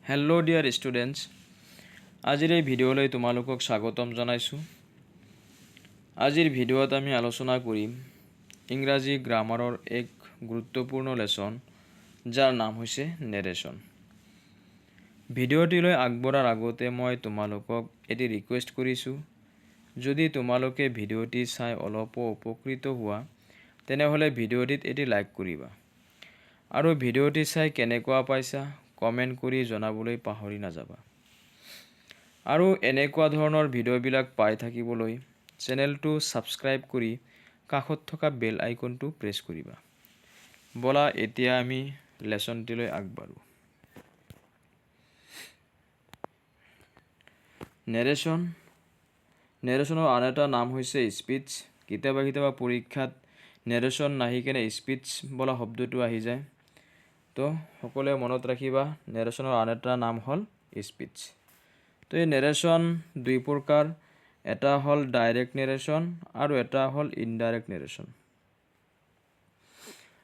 Hello' dear students, আজিৰ এই ভিডিঅ'লৈ তোমালোকক স্বাগতম জনাইছোঁ। আজিৰ ভিডিঅ'ত আমি আলোচনা কৰিম ইংৰাজী গ্ৰামাৰৰ এক গুৰুত্বপূৰ্ণ লেচন, যাৰ নাম হৈছে নেৰেশ্যন। ভিডিঅ'টিলৈ আগবঢ়াৰ আগতে মই তোমালোকক এটি ৰিকুৱেষ্ট কৰিছোঁ, যদি তোমালোকে ভিডিঅ'টি চাই অলপো উপকৃত হোৱা তেনেহ'লে ভিডিঅ'টিত এটি লাইক কৰিবা আৰু ভিডিঅ'টি চাই কেনেকুৱা পাইছা কমেণ্ট কৰি জনাবলৈ পাহৰি নাযাবা। আৰু এনেকুৱা ধৰণৰ ভিডিঅ'বিলাক পাই থাকিবলৈ চেনেলটো ছাবস্ক্ৰাইব কৰি কাষত থকা বেল আইকনটো প্ৰেছ কৰিবা। ব'লা এতিয়া আমি লেচনটিলৈ আগবাঢ়োঁ। নেৰেশ্যনৰ আন এটা নাম হৈছে স্পীচ। কেতিয়াবা কেতিয়াবা পৰীক্ষাত নেৰেশ্যন নাহি কেনে স্পীচ বোলা শব্দটো আহি যায়। তো সকলোৱে মনত ৰাখিবা, নেৰেশ্যনৰ আন এটা নাম হ'ল স্পীচ। তো এই নেৰেশ্যন দুই প্ৰকাৰ, এটা হ'ল ডাইৰেক্ট নেৰেশ্যন আৰু এটা হ'ল ইনডাইৰেক্ট নেৰেশ্যন।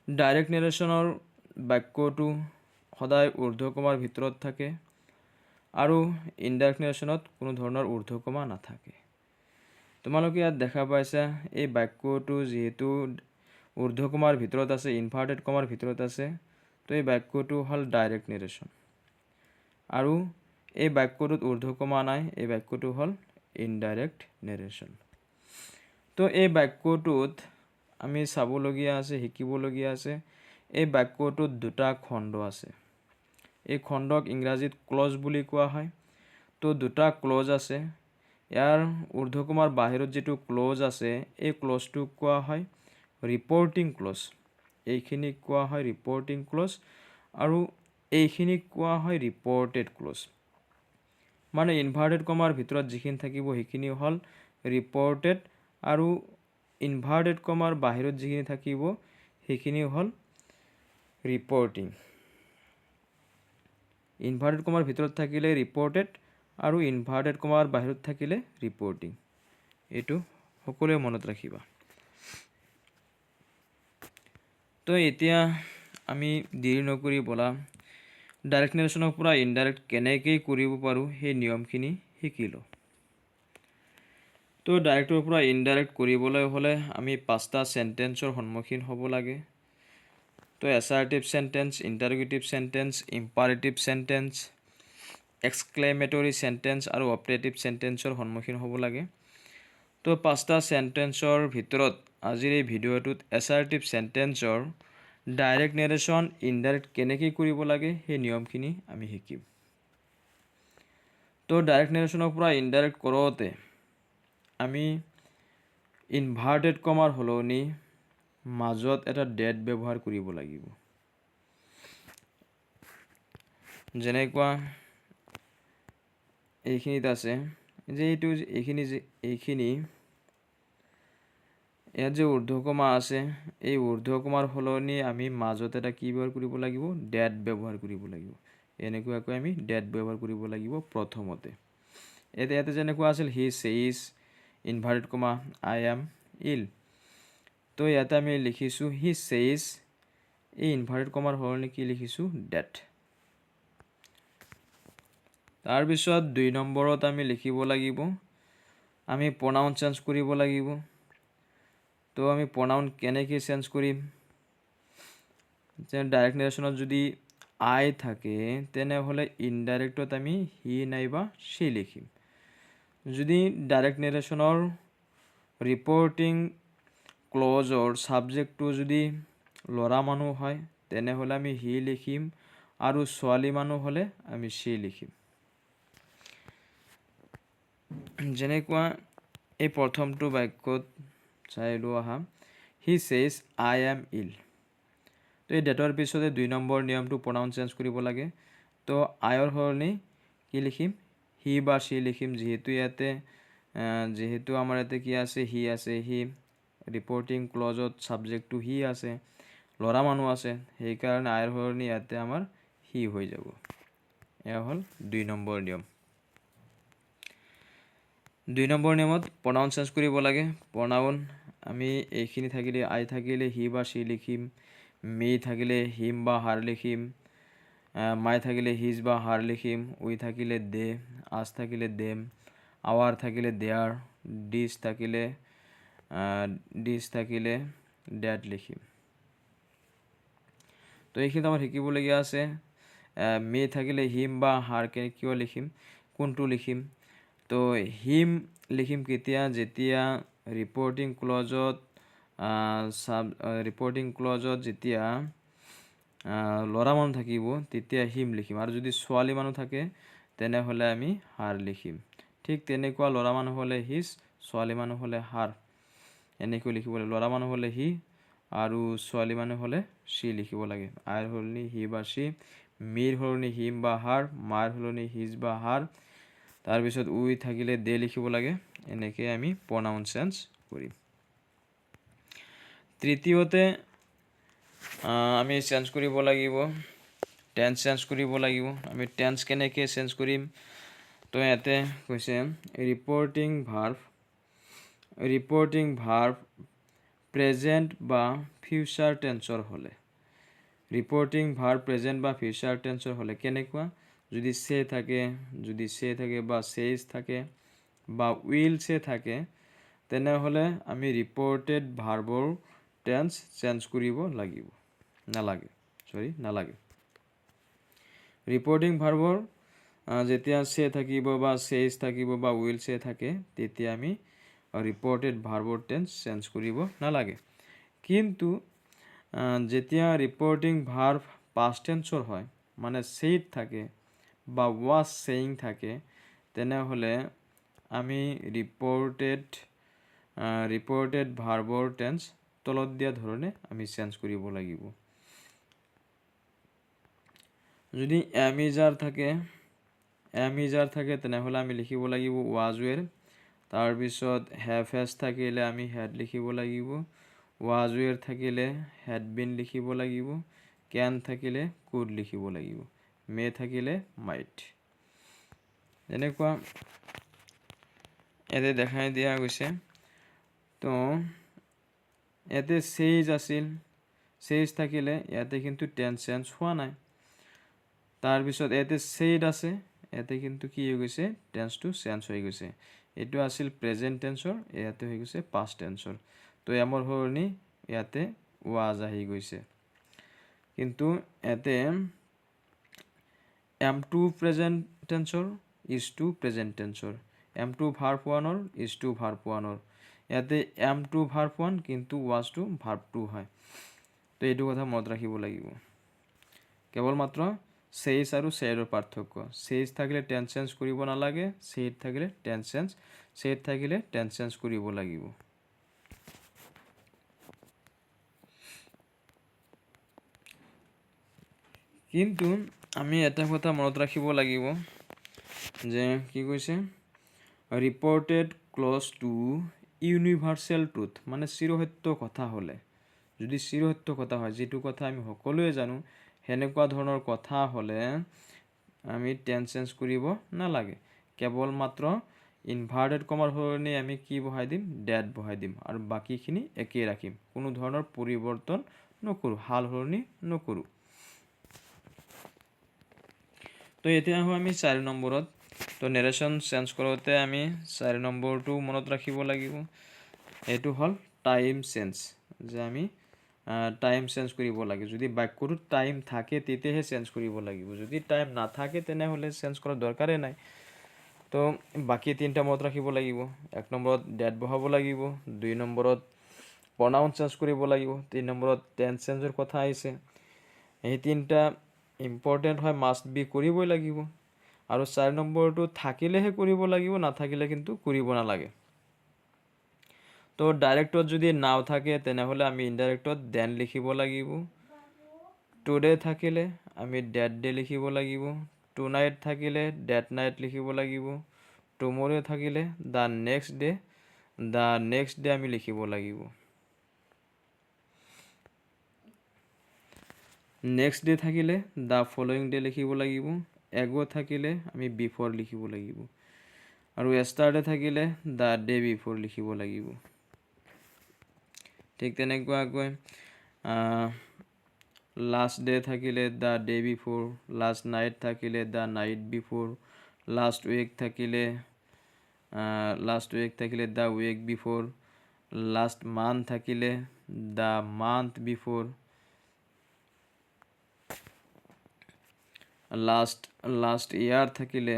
ডাইৰেক্ট নেৰেশ্যনৰ বাক্যটো সদায় ঊৰ্ধ্বকমাৰ ভিতৰত থাকে আৰু ইনডাইৰেক্ট নেৰেশ্যনত কোনো ধৰণৰ ঊৰ্ধ্বকমা নাথাকে। তোমালোকে ইয়াত দেখা পাইছা, এই বাক্যটো যিহেতু ঊৰ্ধ্বকমাৰ ভিতৰত আছে, ইনভাৰ্টেড কমাৰ ভিতৰত আছে, তো এই বাক্যটো হ'ল ডাইৰেক্ট নেৰেশ্যন। আৰু এই বাক্যটোত ঊৰ্ধ্বকমা নাই, এই বাক্যটো হ'ল ইনডাইৰেক্ট নেৰেশ্যন। তো এই বাক্যটোত আমি চাবলগীয়া আছে, শিকিবলগীয়া আছে, এই বাক্যটোত দুটা খণ্ড আছে। এই খণ্ডক ইংৰাজীত ক্লজ বুলি কোৱা হয়। তো দুটা ক্লজ আছে। ইয়াৰ ঊৰ্ধ্বকমাৰ বাহিৰত যিটো ক্লজ আছে, এই ক্লজটোক কোৱা হয় ৰিপৰ্টিং ক্লজ। এইখিনিক কোৱা হয় ৰিপৰ্টিং ক্লজ আৰু এইখিনিক কোৱা হয় ৰিপৰ্টেড ক্লজ। মানে ইনভাৰ্টেড কমাৰ ভিতৰত যিখিনি থাকিব সেইখিনি হ'ল ৰিপৰ্টেড আৰু ইনভাৰ্টেড কমাৰ বাহিৰত যিখিনি থাকিব সেইখিনি হ'ল ৰিপৰ্টিং। ইনভাৰ্টেড কমাৰ ভিতৰত থাকিলে ৰিপৰ্টেড আৰু ইনভাৰ্টেড কমাৰ বাহিৰত থাকিলে ৰিপৰ্টিং। এইটো সকলোৱে মনত ৰাখিবা। তো এতিয়া আমি দেৰি নকৰি ব'লা ডাইৰেক্ট নেৰেশ্যনৰ পৰা ইনডাইৰেক্ট কেনেকৈ কৰিব পাৰোঁ সেই নিয়মখিনি শিকি লওঁ। তো ডাইৰেক্টৰ পৰা ইনডাইৰেক্ট কৰিবলৈ হ'লে আমি 5টা চেণ্টেন্সৰ সন্মুখীন হ'ব লাগে। তো assertive sentence, interrogative sentence, imperative sentence, exclamatory sentence আৰু অপাৰেটিভ চেণ্টেন্সৰ সন্মুখীন হ'ব লাগে। তো 5টা চেণ্টেন্সৰ ভিতৰত আজিৰ এই ভিডিঅ'টোত এছাৰ্টিভ চেণ্টেন্সৰ ডাইৰেক্ট নেৰেশ্যন ইনডাইৰেক্ট কেনেকৈ কৰিব লাগে সেই নিয়মখিনি আমি শিকিম। তো ডাইৰেক্ট নেৰেশ্যনৰ পৰা ইনডাইৰেক্ট কৰোঁতে আমি ইনভাৰ্টেড কমাৰ সলনি মাজত এটা ডেট ব্যৱহাৰ কৰিব লাগিব। যেনেকুৱা এইখিনিত আছে যে এইখিনি ইয়াত যে ঊৰ্ধ্বকমা আছে, এই ঊৰ্ধ্বকমাৰ সলনি আমি মাজত এটা কি ব্যৱহাৰ কৰিব লাগিব, ডেট ব্যৱহাৰ কৰিব লাগিব। এনেকুৱাকৈ আমি ডেট ব্যৱহাৰ কৰিব লাগিব প্ৰথমতে। ইয়াতে যেনেকুৱা আছিল হি ছেইজ inverted comma I am ill. তো ইয়াতে আমি লিখিছোঁ হি ছেইজ, এই ইনভাৰ্টেড কমাৰ সলনি কি লিখিছোঁ, ডেট। তাৰপিছত 2 নম্বৰত আমি লিখিব লাগিব, আমি প্ৰনাউন চেঞ্জ কৰিব লাগিব। তো আমি প্ৰনাউন কেনেকৈ চেঞ্জ কৰিম, যে ডাইৰেক্ট নেৰেশ্যনত যদি আই থাকে তেনেহ'লে ইনডাইৰেক্টত আমি হি নাইবা সি লিখিম। যদি ডাইৰেক্ট নেৰেশ্যনৰ ৰিপৰ্টিং ক্লজৰ ছাবজেক্টটো যদি ল'ৰা মানুহ হয় তেনেহ'লে আমি হি লিখিম আৰু ছোৱালী মানুহ হ'লে আমি সি লিখিম। যেনেকুৱা এই প্ৰথমটো বাক্যত চাই লোৱা আহা, হি ছেইজ আই এম ইল। তো এই ডেটৰ পিছতে 2 নম্বৰ নিয়মটো প্ৰনাউন চেঞ্জ কৰিব লাগে। তো আইৰ সলনি কি লিখিম, হি বা সি লিখিম। যিহেতু আমাৰ ইয়াতে কি আছে, হি আছে, হি ৰিপৰ্টিং ক্লজত ছাবজেক্টটো হি আছে, ল'ৰা মানুহ আছে, সেইকাৰণে আইৰ সলনি ইয়াতে আমাৰ হি হৈ যাব। এয়া হ'ল 2 নম্বৰ নিয়ম। 2 নম্বৰ নিয়মত প্ৰনাউন চেঞ্জ কৰিব লাগে। প্ৰনাউন আমি এইখিনি থাকিলে আই থাকিলে হি বা সি লিখিম, মি থাকিলে হিম বা হাৰ লিখিম, মাই থাকিলে হিজ বা হাৰ লিখিম, উই থাকিলে দে, আজ থাকিলে দেম, আৱাৰ থাকিলে দেয়াৰ, ডিছ থাকিলে ডেট লিখিম। তো এইখিনি আমাৰ শিকিবলগীয়া আছে। মে থাকিলে হিম বা হাৰ কিয় লিখিম, কোনটো লিখিম। তো হিম লিখিম কেতিয়া, যেতিয়া ৰিপৰ্টিং ক্লজত যেতিয়া ল'ৰা মানুহ থাকিব তেতিয়া হিম লিখিম, আৰু যদি ছোৱালী মানুহ থাকে তেনেহ'লে আমি হাৰ লিখিম। ঠিক তেনেকুৱা ল'ৰা মানুহ হ'লে হিজ, ছোৱালী মানুহ হ'লে হাৰ, এনেকৈ লিখিব লাগে। ল'ৰা মানুহ হ'লে হি আৰু ছোৱালী মানুহ হ'লে চি লিখিব লাগে। আইৰ সলনি হি বা চি, মিৰ সলনি হিম বা হাৰ, মাৰ সলনি হিজ বা হাৰ, তাৰপিছত উই থাকিলে দে লিখিব লাগে। এনেকৈ আমি প্ৰনাউন চেঞ্জ কৰিম। তৃতীয়তে আমি চেঞ্জ কৰিব লাগিব, টেন্স চেঞ্জ কৰিব লাগিব। আমি টেন্স কেনেকৈ চেঞ্জ কৰিম, তো ইয়াতে কৈছে ৰিপৰ্টিং ভাৰ্ব প্ৰেজেণ্ট বা ফিউচাৰ টেন্সৰ হ'লে, ৰিপৰ্টিং ভাৰ্ব প্ৰেজেণ্ট বা ফিউচাৰ টেন্সৰ হ'লে কেনেকুৱা, যদি চে থাকে বা চেজ থাকে বা উইল চে থাকে, তেনেহ'লে আমি ৰিপৰ্টেড ভাৰ্বৰ টেন্স চেঞ্জ কৰিব নালাগে। ৰিপৰ্টিং ভাৰ্বৰ যেতিয়া চে থাকিব বা চেজ থাকিব বা উইল চে থাকে, তেতিয়া আমি ৰিপৰ্টেড ভাৰ্বৰ টেন্স চেঞ্জ কৰিব নালাগে। কিন্তু যেতিয়া ৰিপৰ্টিং ভাৰ্ব পাষ্ট টেন্সৰ হয়, মানে চেইড থাকে বা ৱাজ চেইং থাকে, তেনেহ'লে আমি ৰিপৰ্টেড ভাৰ্বৰ টেন্স তলত দিয়া ধৰণে আমি চেঞ্জ কৰিব লাগিব। যদি এম ইজাৰ থাকে তেনেহ'লে আমি লিখিব লাগিব ৱাজ ৱেৰ। তাৰপিছত হেভ হেজ থাকিলে আমি হেড লিখিব লাগিব, ৱাজ ৱেৰ থাকিলে হেড বিন লিখিব লাগিব, কেন থাকিলে কুড লিখিব লাগিব, মে থাকিলে মাইট। এনেকুৱা ইয়াতে দেখাই দিয়া গৈছে। তো ইয়াতে চেজ থাকিলে ইয়াতে কিন্তু টেন্স চেঞ্জ হোৱা নাই। তাৰপিছত ইয়াতে চেড আছে, ইয়াতে কিন্তু কি হৈ গৈছে, টেন্সটো চেঞ্জ হৈ গৈছে। এইটো আছিল প্ৰেজেণ্ট টেন্সৰ, ইয়াতে হৈ গৈছে পাষ্ট টেন্সৰ। তো এমৰ সলনি ইয়াতে ৱাজ আহি গৈছে। কিন্তু ইয়াতে এম টু প্ৰেজেণ্ট টেন্সৰ, ইজ টু প্ৰেজেণ্ট টেন্সৰ, এম টু ভাৰ্ব ওৱানৰ, ইজ টু ভাৰ্ব ওৱানৰ। ইয়াতে এম টু ভাৰ্ব ওৱান কিন্তু ৱাজ টু ভাৰ্ব টু হয়। তো এইটো কথা মনত ৰাখিব লাগিব। কেৱল মাত্ৰ চেজ আৰু চেডৰ পাৰ্থক্য। চেজ থাকিলে টেন্স চেঞ্জ কৰিব নালাগে, চেড থাকিলে টেন্স চেঞ্জ কৰিব লাগিব। কিন্তু আমি এটা কথা মনত ৰাখিব লাগিব যে কি কৈছে, reported clause to universal truth, মানে চিৰসত্য কথা হ'লে, যদি চিৰসত্য কথা হয়, যিটো কথা আমি সকলোৱে জানো, সেনেকুৱা ধৰণৰ কথা হ'লে আমি টেন্স চেঞ্জ কৰিব নালাগে। কেৱল মাত্ৰ ইনভাৰ্টেড কমাৰ সলনি আমি কি বহাই দিম, ডেট বহাই দিম, আৰু বাকীখিনি একেই ৰাখিম, কোনো ধৰণৰ পৰিৱৰ্তন নকৰোঁ, সাল সলনি নকৰোঁ। তো এতিয়া আহোঁ আমি 4 নম্বৰত। তো নেৰেশ্যন চেঞ্জ কৰোঁতে আমি 4 নম্বৰটো মনত ৰাখিব লাগিব। এইটো হ'ল টাইম চেঞ্জ, যে আমি টাইম চেঞ্জ কৰিব লাগে। যদি বাক্যটোত টাইম থাকে তেতিয়াহে চেঞ্জ কৰিব লাগিব, যদি টাইম নাথাকে তেনেহ'লে চেঞ্জ কৰাৰ দৰকাৰেই নাই। তো বাকী 3টা মনত ৰাখিব লাগিব। 1 নম্বৰত ডেট বহাব লাগিব, 2 নম্বৰত প্ৰনাউন চেঞ্জ কৰিব লাগিব, 3 নম্বৰত টেন্স চেঞ্জৰ কথা আহিছে। এই 3টা ইম্পৰ্টেণ্ট হয়, মাষ্ট বি কৰিবই লাগিব। আৰু 4 নম্বৰটো থাকিলেহে কৰিব লাগিব, নাথাকিলে কিন্তু কৰিব নালাগে। তো ডাইৰেক্টত যদি নাও থাকে তেনেহ'লে আমি ইনডাইৰেক্টত দেন লিখিব লাগিব। টুডে থাকিলে আমি ডেট ডে লিখিব লাগিব, টু নাইট থাকিলে ডেট নাইট লিখিব লাগিব, টুমৰে থাকিলে দ্য নেক্সট ডে আমি লিখিব লাগিব। নেক্সট ডে থাকিলে দ্য ফলোয়িং ডে লিখিব লাগিব, এগো থাকিলে আমি বিফৰ লিখিব লাগিব, আৰু য়েষ্টাৰডে থাকিলে দ্য ডে বিফৰ লিখিব লাগিব। ঠিক তেনেকুৱাকৈ লাষ্ট ডে থাকিলে the day before, last night থাকিলে the night before, last week থাকিলে the week before, last month থাকিলে the month before, last year থাকিলে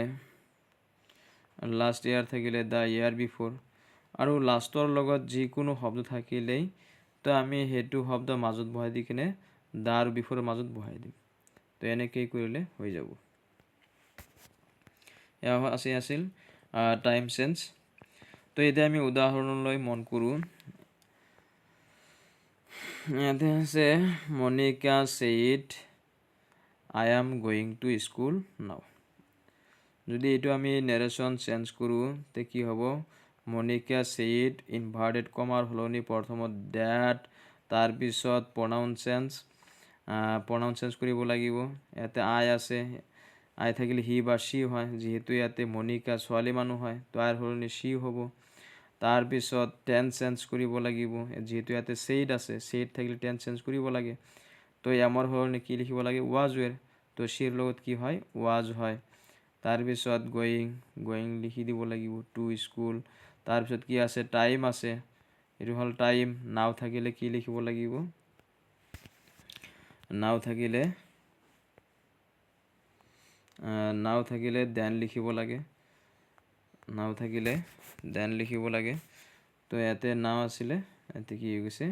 দ্য ইয়াৰ বিফোৰ। আৰু লাষ্টৰ লগত যিকোনো শব্দ থাকিলেই তো আমি সেইটো শব্দ মাজত বহাই দি কিনে দা আৰু বিফোৰৰ মাজত বহাই দিম। তো এনেকেই কৰিলে হৈ যাব। এয়া আছিল টাইম চেঞ্জ। তো এতিয়া আমি উদাহৰণলৈ মন কৰোঁ। ইয়াতে আছে Monica said I am going to school now. যদি এইটো আমি নেৰেশ্যন চেঞ্জ কৰোঁ তে কি হ'ব? মনিকা ছেইড ইনভাৰ্টেড কমাৰ সলনি প্ৰথমত ডেট, তাৰপিছত প্ৰনাউন চেঞ্জ কৰিব লাগিব। ইয়াতে আই আছে, আই থাকিলে হি বা সি হয়, যিহেতু ইয়াতে মনিকা ছোৱালী মানুহ হয় তো আইৰ সলনি সি হ'ব। তাৰপিছত টেন্স চেঞ্জ কৰিব লাগিব, যিহেতু ইয়াতে ছেইড আছে, ছেইড থাকিলে টেন্স চেঞ্জ কৰিব লাগে। তো এমৰ সলনি কি লিখিব লাগে? ৱাজ ৱেৰ। তো সিৰ লগত কি হয়? ৱাজ হয়। তাৰপিছত গোয়িং লিখি দিব লাগিব, টু স্কুল। তাৰপিছত কি আছে? টাইম আছে, এইটো হ'ল টাইম। নাও থাকিলে কি লিখিব লাগিব? নাও থাকিলে দেন লিখিব লাগে। তো ইয়াতে নাও আছিলে, ইয়াতে কি হৈ গৈছে?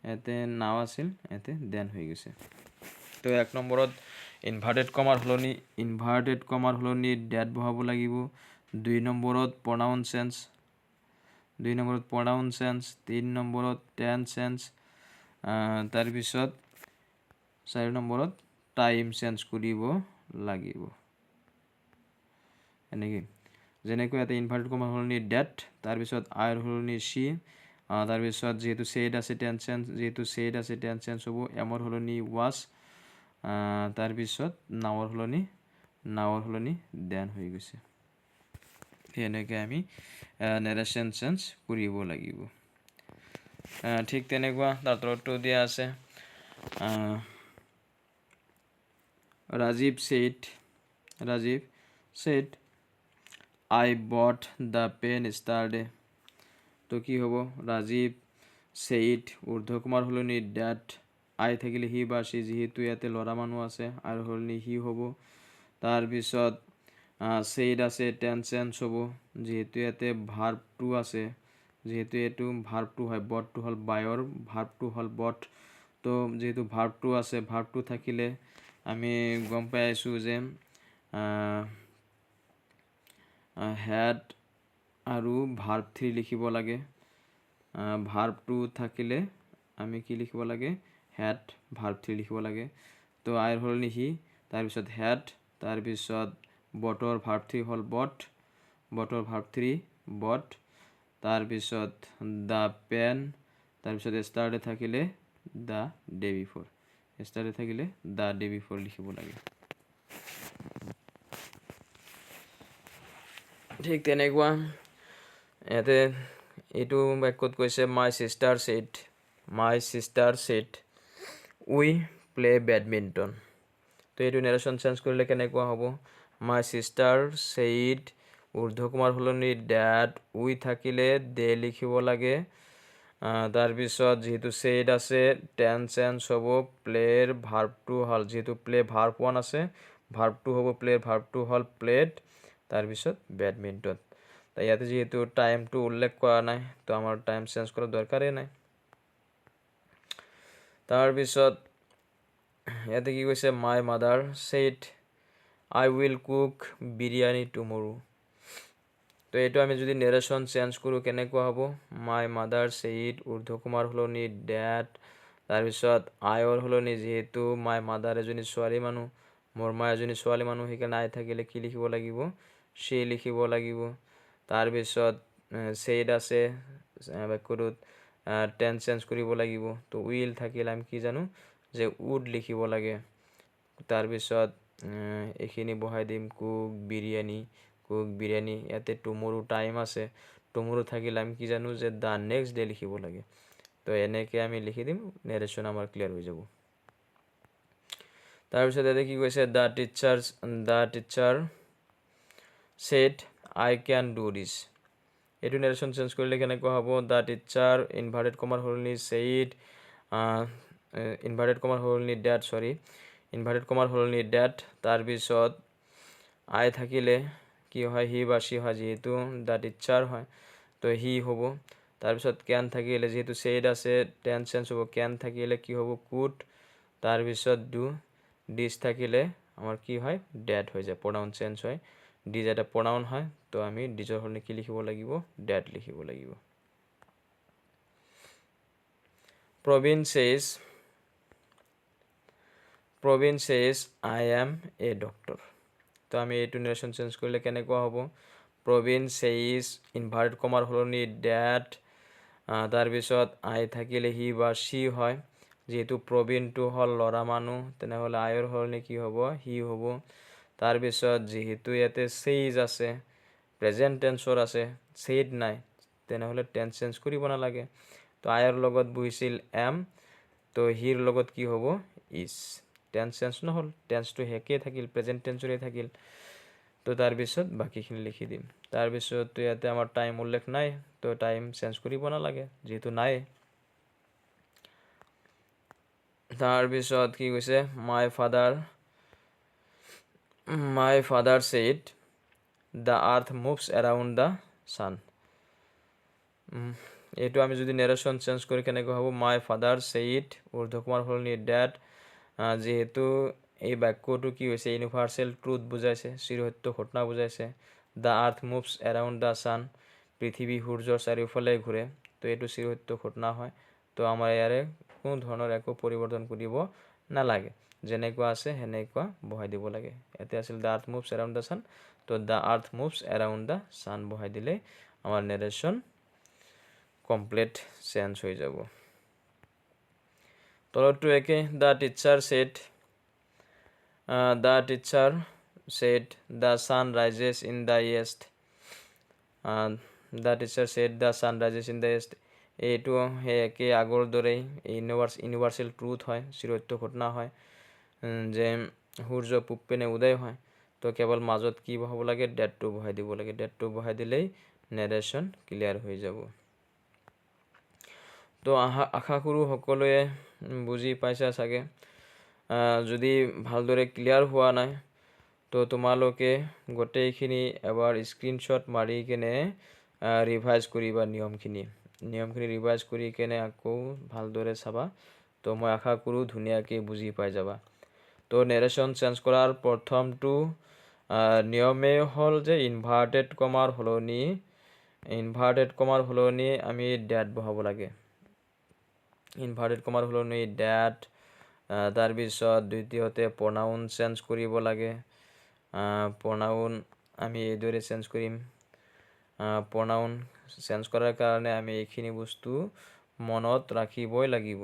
ইয়াতে নাও আছিল, ইয়াতে দেন হৈ গৈছে। তো 1 নম্বৰত ইনভাৰ্টেড কমাৰ সলনি ডেট বহাব লাগিব। 2 নম্বৰত প্ৰনাউন চেঞ্জ, 3 নম্বৰত টেন্স চেঞ্জ, তাৰপিছত 4 নম্বৰত টাইম চেঞ্জ কৰিব লাগিব। এনেকৈ যেনেকৈ ইয়াতে ইনভাৰ্টেড কমাৰ সলনি ডেট, তাৰপিছত আইৰ সলনি সি, তাৰপিছত যিহেতু ছেইড আছে টেন্স চেঞ্জ হ'ব। এমৰ সলনি ৱাজ, তাৰপিছত নাৱৰ সলনি দেন হৈ গৈছে। এনেকৈ আমি নেৰেশ্যন চেঞ্জ কৰিব লাগিব। ঠিক তেনেকুৱা তাৰ তলতো দিয়া আছে Rajiv said I bought the PAN ষ্টাৰডে। তো কি হ'ব? ৰাজীৱ ছেইড ঊৰ্ধ্বকমাৰ সলনি ডেট, আই থাকিলে হি বা সি, যিহেতু ইয়াতে ল'ৰা মানুহ আছে আৰু সলনি হি হ'ব। তাৰপিছত ছেইড আছে, টেন্স চেঞ্জ হ'ব, যিহেতু ইয়াতে ভাৰ্বটো আছে, যিহেতু এইটো ভাৰ্বটো হয়, বটটো হ'ল বায়ৰ, ভাৰ্বটো হ'ল বট। তো যিহেতু ভাৰ্বটো আছে, ভাৰ্বটো থাকিলে আমি গম পাই আছোঁ যে হেড আৰু ভাৰ্ব 3 লিখিব লাগে। ভাৰ্বটো থাকিলে আমি কি লিখিব লাগে? হেড, ভাৰ্ব 3 লিখিব লাগে। তো আইৰ সলনি হি, তাৰপিছত হেড, তাৰপিছত বটৰ ভাৰ্ব 3 হ'ল বট, তাৰপিছত দ্য পেন, তাৰপিছত ষ্টাৰডে থাকিলে দ্য ডে বিফোৰ লিখিব লাগে। ঠিক তেনেকুৱা ইয়াতে এইটো বাক্যত কৈছে মাই চিষ্টাৰ ছেইড উই প্লে বেডমিণ্টন। তো এইটো নেৰেশ্যন চেঞ্জ কৰিলে কেনেকুৱা হ'ব? মাই চিষ্টাৰ ছেইড ঊৰ্ধ্বকমাৰ সলনি ডেট, উই থাকিলে দে লিখিব লাগে। তাৰপিছত যিহেতু ছেইড আছে টেন্স চেঞ্জ হ'ব, প্লেৰ ভাৰ্বটো হ'ল, যিহেতু প্লে ভাৰ্ব 1 আছে, ভাৰ্বটো হ'ব প্লেৰ ভাৰ্বটো হ'ল প্লেড, তাৰপিছত বেডমিণ্টন। ইয়াতে যিহেতু টাইমটো উল্লেখ কৰা নাই তো আমাৰ টাইম চেঞ্জ কৰাৰ দৰকাৰেই নাই। তাৰপিছত ইয়াতে কি কৈছে? My mother said I will cook biryani টুমৰো। তো এইটো আমি যদি নেৰেশ্যন চেঞ্জ কৰোঁ কেনেকুৱা হ'ব? মাই মাদাৰ ছেইড ঊৰ্ধ্বকমাৰ সলনি ডেট, তাৰপিছত আইৰ সলনি, যিহেতু মাই মাদাৰ এজনী ছোৱালী মানুহ, মোৰ মা এজনী ছোৱালী মানুহ, সেইকাৰণে আই থাকিলে কি লিখিব লাগিব? সি লিখিব লাগিব। তাৰপিছত ছেইড আছে বাক্যটোত, টেন্স চেঞ্জ কৰিব লাগিব। তো উইল থাকিলে আমি কি জানো যে উড লিখিব লাগে। তাৰপিছত এইখিনি বহাই দিম কুক বিৰিয়ানী। ইয়াতে টুমৰো টাইম আছে, টুমৰো থাকিলে আমি কি জানো যে দ্য নেক্সট ডে লিখিব লাগে। তো তো এনেকৈ আমি লিখি দিম, নেৰেশ্যন আমাৰ ক্লিয়াৰ হৈ যাব। তাৰপিছত ইয়াতে কি কৈছে, the teacher said I can do দিছ। এইটো নেৰেশ্যন চেঞ্জ কৰিলে কেনেকুৱা হ'ব, দ্য টিচাৰ ইনভাৰ্টেড কমাৰ সলনি ছেইড, ইনভাৰ্টেড কমাৰ সলনি ডেট, ইনভাৰ্টেড কমাৰ সলনি ডেট, তাৰপিছত আই থাকিলে কি হয়, হি বা সি হয়, যিহেতু দ্য টিচাৰ হয় তো হি হ'ব। তাৰপিছত ক্যান থাকিলে, যিহেতু ছেইড আছে টেন্স চেঞ্জ হ'ব, ক্যান থাকিলে কি হ'ব, কুড। তাৰপিছত ডু, ডিছ থাকিলে আমাৰ কি হয়, ডেট হৈ যায়, প্ৰনাউন চেঞ্জ হয়। ডিজ এটা প্ৰনাউন হয়, তো আমি ডিজৰ সলনি কি লিখিব লাগিব, ডেট লিখিব লাগিব। প্ৰবীণ ছেইজ আই এম এ ডক্টৰ। তো আমি এইটো নেৰেশ্যন চেঞ্জ কৰিলে কেনেকুৱা হ'ব, প্ৰবীণ ছেইজ ইনভাৰ্টেড কমাৰ সলনি ডেট, তাৰপিছত আই থাকিলে হি বা সি হয়, যিহেতু প্ৰবীণটো হ'ল ল'ৰা মানুহ তেনেহ'লে আইৰ সলনি কি হ'ব, হি হ'ব। তাৰপিছত যিহেতু ইয়াতে ছেইজ আছে, প্ৰেজেণ্ট টেন্সৰ আছে, ছেইড নাই, তেনেহ'লে টেন্স চেঞ্জ কৰিব নালাগে। তো আইৰ লগত বহিছিল এম, তো হিৰ লগত কি হ'ব, ইজ। টেন্স চেঞ্জ নহ'ল, টেন্সটো একেই থাকিল, প্ৰেজেণ্ট টেন্সৰে থাকিল। তো তাৰপিছত বাকীখিনি লিখি দিম। তাৰপিছত ইয়াতে আমাৰ টাইম উল্লেখ নাই, তো টাইম চেঞ্জ কৰিব নালাগে যিহেতু নাই। তাৰপিছত কি কৈছে, my father said the earth moves around the sun. এইটো আমি যদি নেৰেশ্যন চেঞ্জ কৰি কেনেকৈ হ'ব, মাই ফাদাৰ ছেইড ঊৰ্ধ্বকমাৰ সলনি ডেট, যিহেতু এই বাক্যটো কি হৈছে, ইউনিভাৰ্চেল ট্ৰুথ বুজাইছে, চিৰসত্য ঘটনা বুজাইছে। The earth moves around the sun, পৃথিৱী সূৰ্যৰ চাৰিওফালে ঘূৰে, তো এইটো চিৰসত্য ঘটনা হয়। তো আমাৰ ইয়াৰে কোনো ধৰণৰ একো পৰিৱৰ্তন কৰিব নালাগে, যেনেকুৱা আছে সেনেকুৱা বহাই দিব লাগে। ইয়াতে আছিল the earth moves around the sun, তো the earth moves around the sun বহাই দিলে আমাৰ নেৰেশ্যন কমপ্লিট চেঞ্জ হৈ যাব। তলতটো একে, the teacher said the sun rises in the east, the teacher said the sun rises in the east, এইটো সেই একে আগৰ দৰেই ইউনিভাৰ্চেল ট্ৰুথ হয়, চিৰসত্য ঘটনা হয়, যে সূৰ্য পূব পিনে উদয় হয়। তো কেৱল মাজত কি বহাব লাগে, ডেটটো বহাই দিব লাগে, ডেটটো বহাই দিলেই নেৰেশ্যন ক্লিয়াৰ হৈ যাব। তো আশা কৰোঁ সকলোৱে বুজি পাইছা চাগে। যদি ভালদৰে ক্লিয়াৰ হোৱা নাই তো তোমালোকে গোটেইখিনি এবাৰ স্ক্ৰীনশ্বট মাৰি কেনে ৰিভাইজ কৰিবা, নিয়মখিনি ৰিভাইজ কৰি কেনে আকৌ ভালদৰে চাবা। তো মই আশা কৰোঁ ধুনীয়াকৈ বুজি পাই যাবা। তো নেৰেশ্যন চেঞ্জ কৰাৰ প্ৰথমটো নিয়মেই হ'ল যে ইনভাৰ্টেড কমাৰ সলনি আমি ডেট বহাব লাগে, ইনভাৰ্টেড কমাৰ সলনি ডেট। তাৰপিছত দ্বিতীয়তে প্ৰনাউন চেঞ্জ কৰিব লাগে, প্ৰনাউন আমি এইদৰে চেঞ্জ কৰিম। প্ৰনাউন চেঞ্জ কৰাৰ কাৰণে আমি এইখিনি বস্তু মনত ৰাখিবই লাগিব।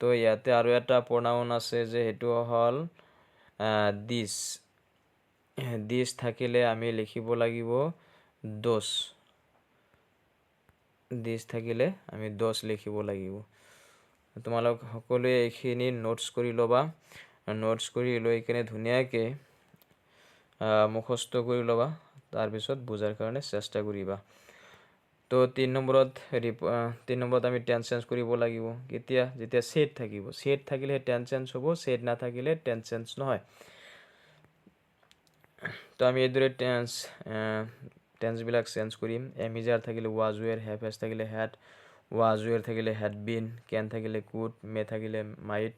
তো ইয়াতে আৰু এটা প্ৰনাউন আছে যে সেইটো হ'ল দিছ থাকিলে আমি লিখিব লাগিব দোষ, দিছ থাকিলে আমি দোষ লিখিব লাগিব। তোমালোক সকলোৱে এইখিনি নোটছ কৰি ল'বা, নোটছ কৰি লৈ কিনে ধুনীয়াকৈ মুখস্থ কৰি ল'বা, তাৰপিছত বুজাৰ কাৰণে চেষ্টা কৰিবা। তো 3 নম্বৰত আমি টেন্স চেঞ্জ কৰিব লাগিব। যেতিয়া ছেইড থাকিব, ছেইড থাকিলে টেন্স চেঞ্জ হ'ব, ছেইড নাথাকিলে টেন্স চেঞ্জ নহয়। তো আমি এইদৰে টেন্সবিলাক চেঞ্জ কৰিম। এমিজাৰ থাকিলে ৱাজ ৱেৰ, হেভ হেজ থাকিলে হেড, ৱাজ ৱেৰ থাকিলে হেড বিন, কেন থাকিলে কুড, মে থাকিলে মাইট,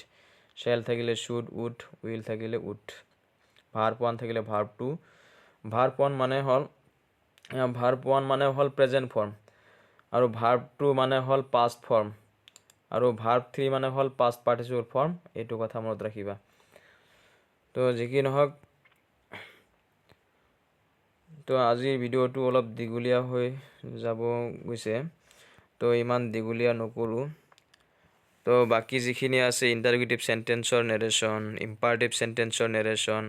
শ্বেল থাকিলে শুড, উড, উইল থাকিলে উড, ভাৰ্ব 1 থাকিলে ভাৰ্ব 2। ভাৰ্ব 1 মানে হ'ল প্ৰেজেণ্ট ফৰ্ম, আৰু ভাৰ্ব 2 মানে হ'ল পাষ্ট ফৰ্ম, আৰু ভাৰ্ব 3 মানে হ'ল পাষ্ট পাৰ্টিচিপল ফৰ্ম। এইটো কথা মনত ৰাখিবা। তো যি কি নহওক, তো আজিৰ ভিডিঅ'টো অলপ দীঘলীয়া হৈ যাব গৈছে, তো ইমান দীঘলীয়া নকৰোঁ। তো বাকী যিখিনি আছে ইণ্টাৰগেটিভ চেণ্টেন্সৰ নেৰেশ্যন, ইম্পাৰেটিভ চেণ্টেন্সৰ নেৰেশ্যন,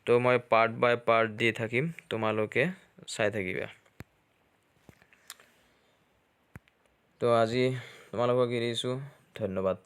তো মই পাৰ্ট বাই পাৰ্ট দি থাকিম, তোমালোকে চাই থাকিবা। তো আজি তোমালোকক এৰিছোঁ, ধন্যবাদ।